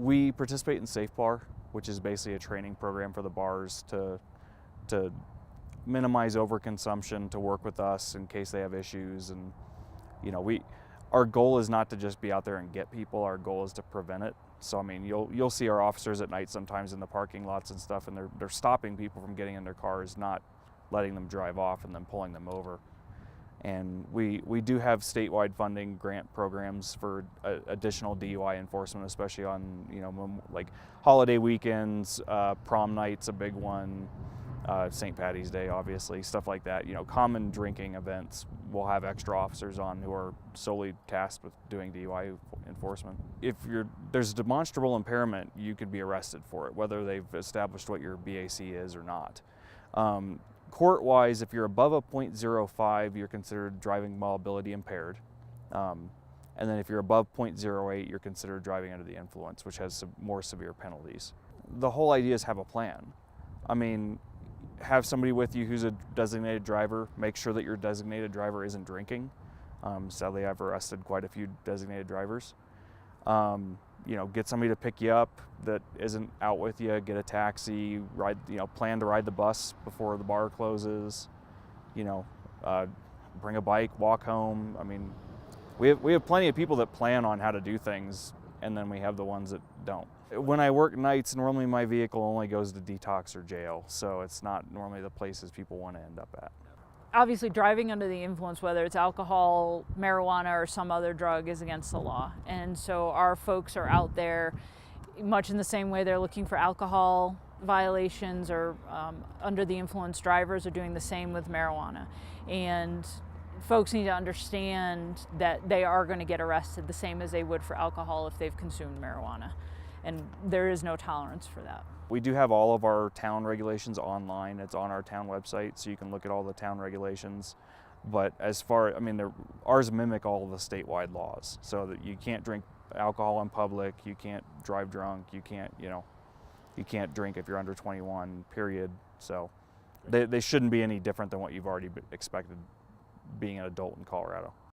We participate in Safe Bar, which is basically a training program for the bars to minimize overconsumption, to work with us in case they have issues. And our goal is not to just be out there and get people. Our goal is to prevent it. So I mean, you'll see our officers at night sometimes in the parking lots and stuff, and they're stopping people from getting in their cars, not letting them drive off and then pulling them over. And we do have statewide funding grant programs for additional DUI enforcement, especially on like holiday weekends, prom night's a big one, St. Patty's Day, obviously, stuff like that. Common drinking events, we'll have extra officers on who are solely tasked with doing DUI enforcement. If there's demonstrable impairment, you could be arrested for it, whether they've established what your BAC is or not. Court-wise, if you're above a .05, you're considered driving mobility impaired. And then if you're above .08, you're considered driving under the influence, which has some more severe penalties. The whole idea is have a plan. I mean, have somebody with you who's a designated driver. Make sure that your designated driver isn't drinking. Sadly, I've arrested quite a few designated drivers. Get somebody to pick you up that isn't out with you. Get a taxi. Plan to ride the bus before the bar closes. Bring a bike. Walk home. I mean, we have plenty of people that plan on how to do things, and then we have the ones that don't. When I work nights, normally my vehicle only goes to detox or jail, so it's not normally the places people want to end up at. Obviously, driving under the influence, whether it's alcohol, marijuana, or some other drug, is against the law. And so our folks are out there, much in the same way they're looking for alcohol violations, or under the influence drivers are doing the same with marijuana. And folks need to understand that they are going to get arrested the same as they would for alcohol if they've consumed marijuana. And there is no tolerance for that. We do have all of our town regulations online. It's on our town website, so you can look at all the town regulations. But ours mimic all of the statewide laws, so that you can't drink alcohol in public, you can't drive drunk, you can't drink if you're under 21, period. So they shouldn't be any different than what you've already expected being an adult in Colorado.